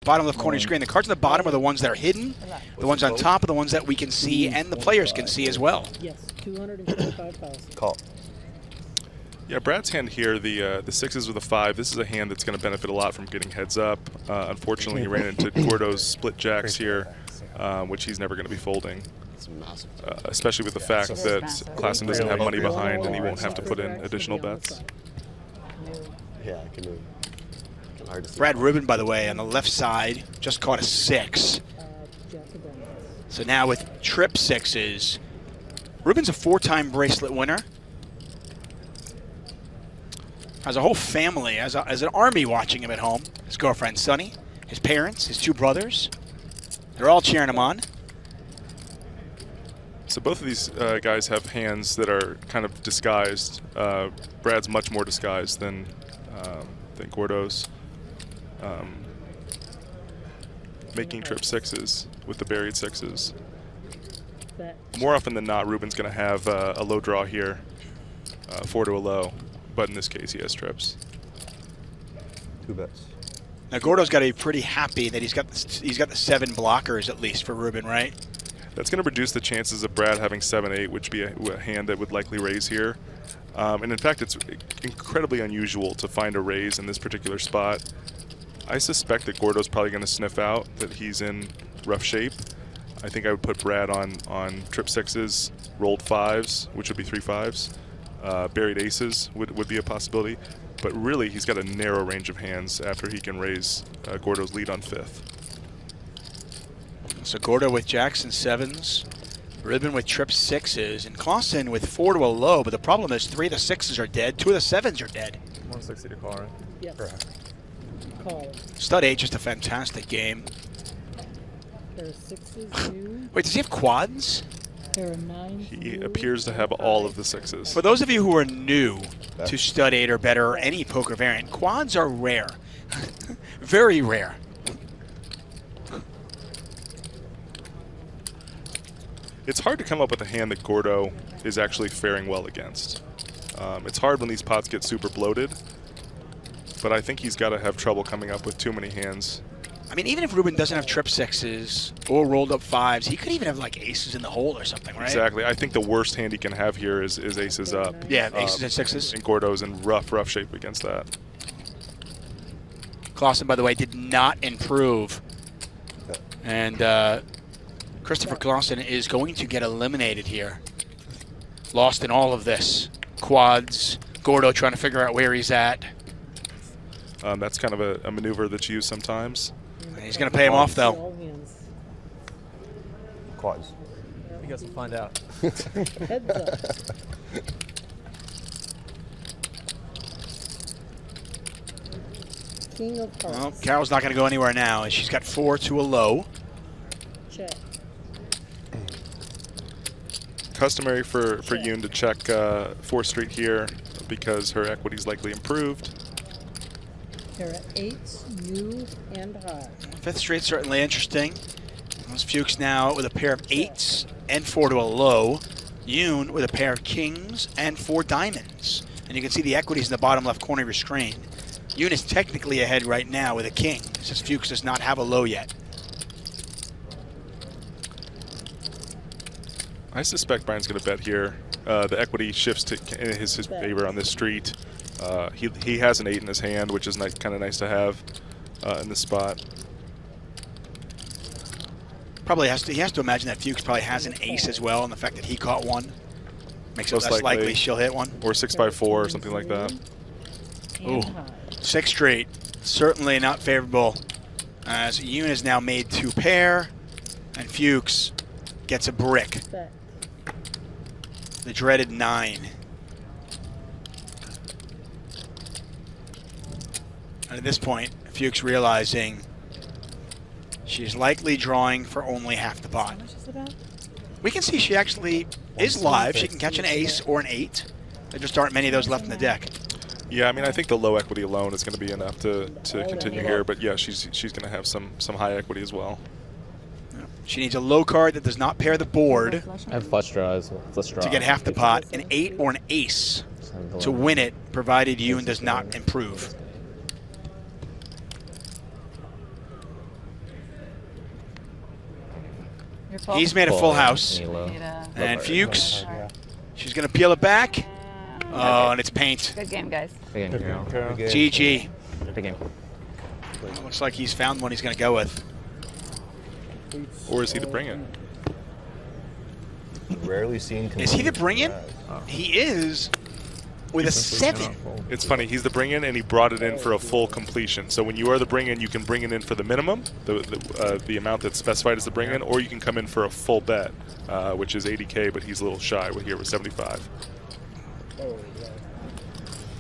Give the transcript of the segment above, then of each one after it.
bottom left corner of your screen. The cards on the bottom are the ones that are hidden. The ones on top are the ones that we can see and the players can see as well. Yes, 225,000. Call. Yeah, Brad's hand here, the sixes with a 5, this is a hand that's going to benefit a lot from getting heads up. Unfortunately, he ran into Gordo's split jacks here, which he's never going to be folding. Especially with the fact that Klassen doesn't have money behind and he won't have to put in additional bets. Yeah, I can move. Brad Ruben, by the way, on the left side, just caught a 6. So now with trip sixes, Ruben's a 4-time bracelet winner. Has a whole family, as an army watching him at home. His girlfriend, Sunny, his parents, his 2 brothers. They're all cheering him on. So both of these guys have hands that are kind of disguised. Brad's much more disguised than Gordo's. Making trip sixes with the buried sixes. More often than not, Ruben's going to have a low draw here, 4 to a low. But in this case, he has trips. 2 bets. Now Gordo's got to be pretty happy that he's got the 7 blockers at least for Ruben, right? That's going to reduce the chances of Brad having 7-8, which would be a hand that would likely raise here. And in fact, it's incredibly unusual to find a raise in this particular spot. I suspect that Gordo's probably going to sniff out that he's in rough shape. I think I would put Brad on trip sixes, rolled 5s, which would be 3 5s. Buried aces would be a possibility. But really, he's got a narrow range of hands after he can raise Gordo's lead on 5th. So Gordo with jacks and 7s, Ruben with trip 6s, and Klassen with 4 to a low. But the problem is 3 of the 6s are dead, 2 of the 7s are dead. 160 to call, right? Yes. Correct. Call. Stud 8, just a fantastic game. There are 6s new. Wait, does he have quads? There are 9s He new, appears to have all of the 6s. For those of you who are new to Stud 8 or better or any poker variant, quads are rare. Very rare. It's hard to come up with a hand that Gordo is actually faring well against. It's hard when these pots get super bloated, but I think he's got to have trouble coming up with too many hands. I mean, even if Ruben doesn't have trip 6s or rolled up 5s, he could even have like aces in the hole or something, right? Exactly. I think the worst hand he can have here is aces up. Yeah, aces and 6s. And Gordo's in rough shape against that. Klassen, by the way, did not improve. And Christopher Klassen is going to get eliminated here. Lost in all of this. Quads, Gordo trying to figure out where he's at. That's kind of a maneuver that's used sometimes. He's going to pay him off, though. All hands. Quads. You guys will find out. Heads up. King of Well, hearts. Carol's not going to go anywhere now. She's got 4 to a low. Check. Customary for Yoon to check 4th Street here because her equity's likely improved. There are 8s new and high. 5th Street certainly interesting. Those Fuchs now with a pair of 8s and 4 to a low. Yoon with a pair of kings and 4 diamonds. And you can see the equities in the bottom left corner of your screen. Yoon is technically ahead right now with a king, since Fuchs does not have a low yet. I suspect Brian's going to bet here. The equity shifts to his favor on this street. He has an 8 in his hand, which is kind of nice to have in this spot. Probably he has to imagine that Fuchs probably has an ace as well, and the fact that he caught one makes it less likely she'll hit one. Or 6x4 or something like that. Ooh, 6th Street, certainly not favorable. As Yoon has now made 2 pair, and Fuchs gets a brick. Bet. The dreaded 9. And at this point, Fuchs realizing she's likely drawing for only half the pot. How much is it about? We can see she actually is live. She can catch an ace or an 8. There just aren't many of those left in the deck. Yeah, I mean, I think the low equity alone is going to be enough to continue here. But yeah, she's going to have some high equity as well. She needs a low card that does not pair the board I have flush draws. Flush draw. to get half the pot, an 8 or an ace to win it, provided Yoon does not improve. He's made a full house. Any low. And Fuchs, she's going to peel it back. Oh, and it's paint. Good game, guys. Big game, Carol. GG. Big game. Looks like he's found one he's going to go with. Or is he the bring it? Rarely seen. Is he the bring-in? He is with a 7. It's funny, he's the bring-in, and he brought it in for a full completion. So when you are the bring-in, you can bring it in for the minimum, the amount that's specified as the bring-in, or you can come in for a full bet, which is 80K, but he's a little shy here with 75.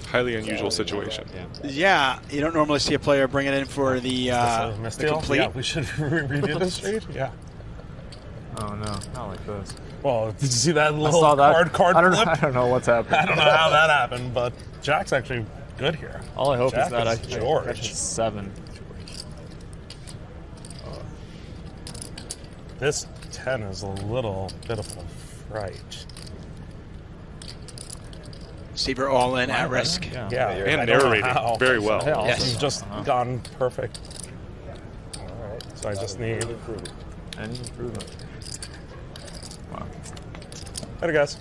Highly unusual situation. Yeah, you don't normally see a player bring it in for the complete. Yeah, we should redo this street. Yeah. Oh no, not like this. Well, did you see that I little saw that. card I don't flip? know. I don't know what's happening. I don't know how that happened, but Jack's actually good here. All I hope Jack is that I George. catch 7. This 10 is a little bit of a fright. Seiver all in at risk. Yeah. Yeah, And I don't know narrating how. very well. Yeah, Yes. This has just gone perfect. All right, so I just need. Any improvement. Wow. Later, guys.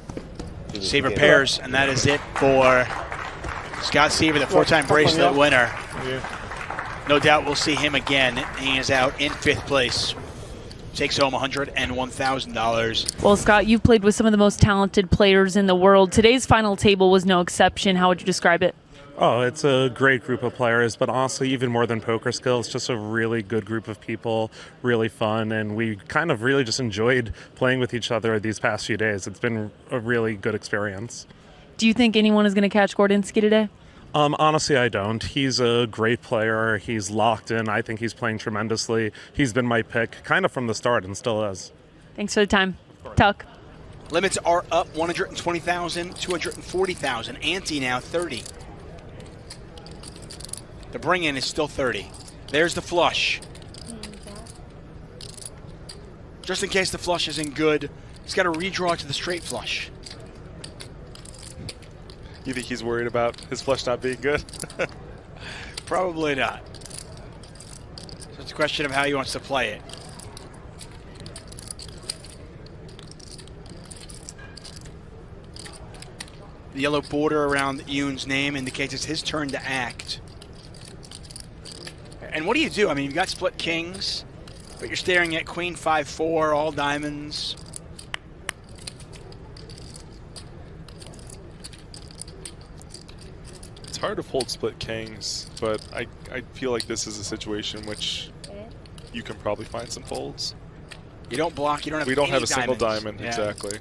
Seiver pairs, and that is it for Scott Seiver, the 4-time bracelet winner. No doubt we'll see him again. He is out in 5th place. Takes home $101,000. Well, Scott, you've played with some of the most talented players in the world. Today's final table was no exception. How would you describe it? Oh, it's a great group of players, but honestly, even more than poker skills, just a really good group of people, really fun, and we kind of really just enjoyed playing with each other these past few days. It's been a really good experience. Do you think anyone is going to catch Gorodinsky today? Honestly, I don't. He's a great player. He's locked in. I think he's playing tremendously. He's been my pick kind of from the start and still is. Thanks for the time. Tuck. Limits are up 120,000, 240,000. Ante now 30. The bring-in is still 30. There's the flush. Just in case the flush isn't good, he's got to redraw to the straight flush. You think he's worried about his flush not being good? Probably not. So it's a question of how he wants to play it. The yellow border around Yoon's name indicates it's his turn to act. And what do you do? I mean, you've got split kings, but you're staring at queen 5-4, all diamonds. It's hard to fold split kings, but I feel like this is a situation in which you can probably find some folds. You don't block, you don't have We don't any have a single diamonds. diamond, Yeah. exactly.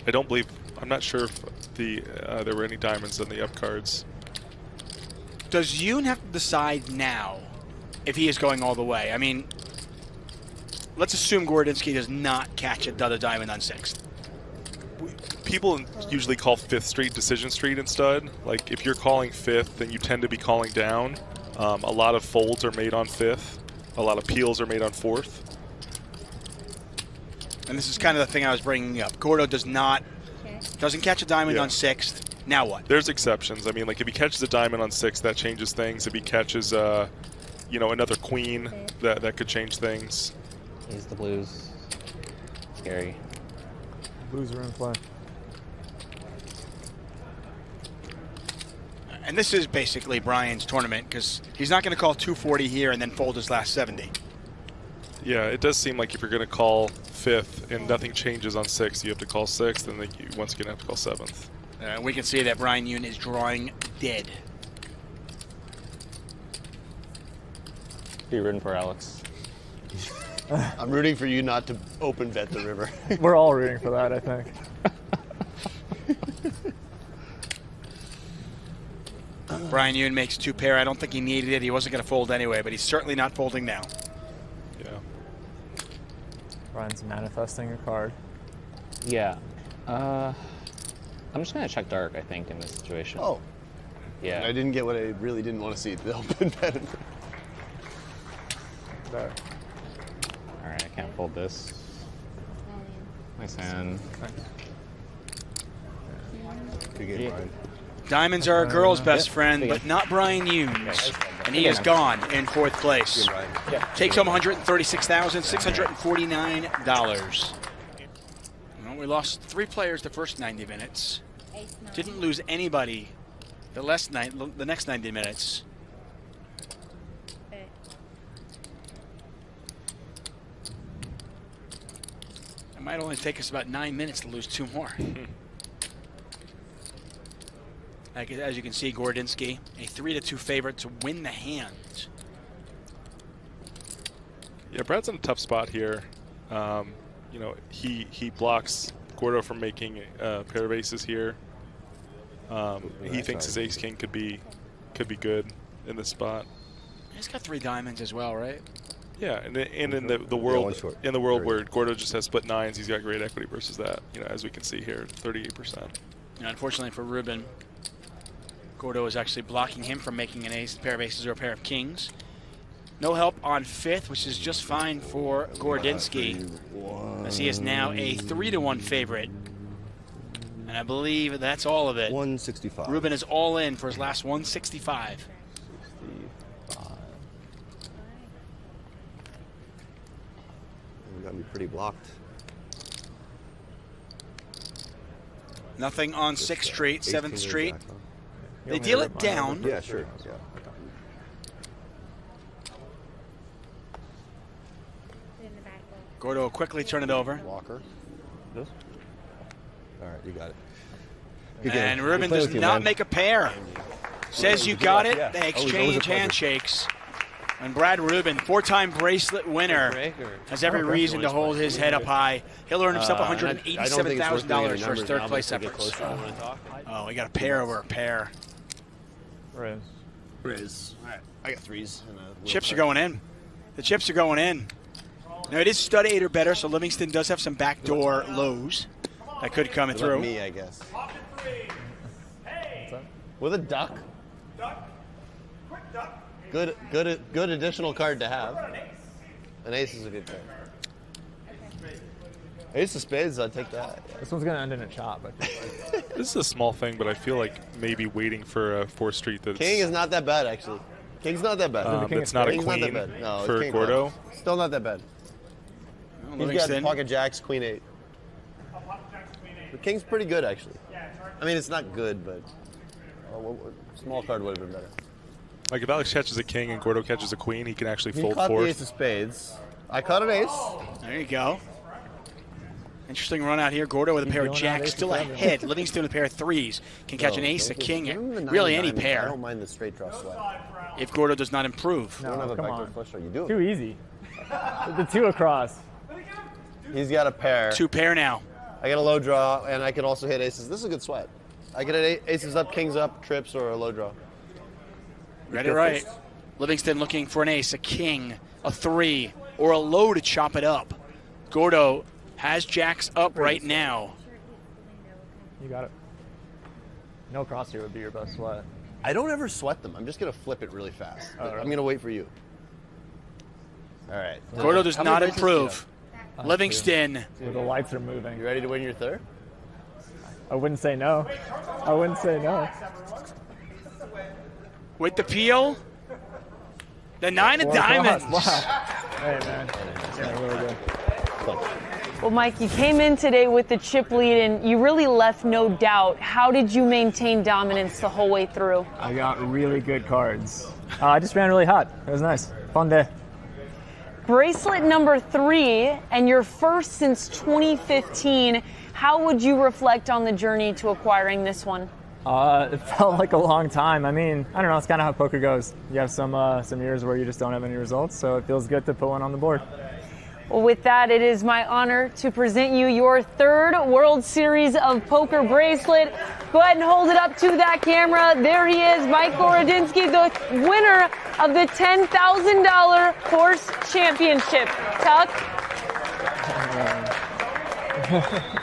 I don't believe, I'm not sure if there were any diamonds on the up cards. Does Yoon have to decide now if he is going all the way? I mean, let's assume Gorodinsky does not catch another diamond on 6th. People usually call 5th Street Decision Street instead. Like, if you're calling 5th, then you tend to be calling down. A lot of folds are made on 5th. A lot of peels are made on 4th. And this is kind of the thing I was bringing up. Gordo doesn't catch a diamond on 6th. Now what? There's exceptions. I mean, like, if he catches a diamond on 6th, that changes things. If he catches, another queen, that could change things. He's the blues. Scary. Blues are in play. And this is basically Brian's tournament because he's not going to call 240 here and then fold his last 70. Yeah, it does seem like if you're going to call 5th and nothing changes on 6th, you have to call 6th, and then you once again have to call 7th. We can see that Brian Yoon is drawing dead. Be rooting for Alex. I'm rooting for you not to open bet the river. We're all rooting for that, I think. Brian Yoon makes 2 pair. I don't think he needed it. He wasn't going to fold anyway, but he's certainly not folding now. Yeah. Brian's manifesting a card. Yeah. I'm just going to check dark, I think, in this situation. Oh. Yeah. I didn't get what I really didn't want to see. The open bet. There. All right, I can't fold this. Nice hand. Good game, Brian. Diamonds are a girl's best friend, Big but not Brian Yoon's. And he is gone in 4th place. Takes home $136,649. Well, we lost 3 players the first 90 minutes. Didn't lose anybody the next 90 minutes. It might only take us about 9 minutes to lose 2 more. As you can see, Gorodinsky, a 3-2 favorite to win the hand. Yeah, Brad's in a tough spot here. You know, he blocks Gordo from making a pair of aces here. He thinks his ace king could be good in this spot. He's got 3 diamonds as well, right? Yeah, and in the world where Gordo just has split 9s, he's got great equity versus that. You know, as we can see here, 38%. And unfortunately for Ruben, Gordo is actually blocking him from making an ace, a pair of aces or a pair of kings. No help on 5th, which is just fine for Gorodinsky, as he is now a 3-1 favorite. And I believe that's all of it. 165. Ruben is all in for his last 165. We got me pretty blocked. Nothing on 6th Street, 7th Street. Jack, huh? They deal it down. Yeah, sure. Yeah. Gordo will quickly turn it over. Walker. This? All right, you got it. And Ruben does not make a pair. Says you got it. They exchange handshakes. And Brad Ruben, 4-time bracelet winner, has every reason to hold his head up high. He'll earn himself $187,000 for his 3rd place efforts. Oh, we got a pair over a pair. Riz. All right, I got 3s. Chips are going in. The chips are going in. Now it is stud 8 or better, so Livingston does have some backdoor lows that could come through. Me, I guess. With a duck. Good additional card to have. An ace is a good card. Ace of spades, I'd take that. This one's going to end in a chop, I feel like. This is a small thing, but I feel like maybe waiting for a 4th Street that's... King is not that bad, actually. King's not that bad. That's not a King's queen not that bad. No, for king Gordo. Still not that bad. Well, He's got pocket jacks, queen 8. The king's pretty good, actually. I mean, it's not good, but small card would have been better. Like if Alex catches a king and Gordo catches a queen, he can actually He fold caught the 4th. ace of spades. I caught an ace. There you go. Interesting run out here. Gordo with a pair of jacks, still ahead. Livingston with a pair of 3s. Can catch an ace, a king, really any pair. I don't mind the straight draw sweat. If Gordo does not improve. You don't have a come backdoor on. flush draw. You do. Too easy. The 2 across. He's got a pair. 2 pair now. I got a low draw, and I can also hit aces. This is a good sweat. I can hit aces up, kings up, trips, or a low draw. Read it right. Livingston looking for an ace, a king, a 3, or a low to chop it up. Gordo has jacks up right now. You got it. No cross here would be your best sweat. I don't ever sweat them. I'm just going to flip it really fast. Right. I'm going to wait for you. All right. Gordo does How many not braces do you improve. Livingston. Dude, the lights are moving. You ready to win your 3rd? I wouldn't say no. I wouldn't say no. With the peel, the 9 of 4 diamonds. across. Wow. Hey, man. Yeah, really good. Well, Mike, you came in today with the chip lead and you really left no doubt. How did you maintain dominance the whole way through? I got really good cards. I just ran really hot. It was nice. Fun day. Bracelet number 3 and your first since 2015. How would you reflect on the journey to acquiring this one? It felt like a long time. I mean, I don't know. It's kind of how poker goes. You have some years where you just don't have any results, so it feels good to put one on the board. Well, with that, it is my honor to present you your 3rd World Series of Poker bracelet. Go ahead and hold it up to that camera. There he is, Mike Gorodinsky, the winner of the $10,000 Horse Championship. Tuck?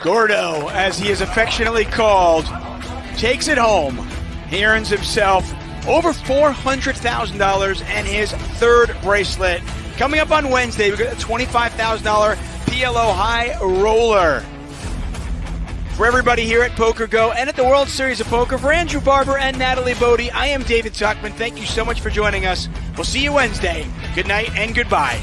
Gordo, as he is affectionately called, takes it home. He earns himself over $400,000 and his 3rd bracelet. Coming up on Wednesday, we've got a $25,000 PLO high roller. For everybody here at Poker Go and at the World Series of Poker, for Andrew Barber and Natalie Bodie, I am David Tuckman. Thank you so much for joining us. We'll see you Wednesday. Good night and goodbye.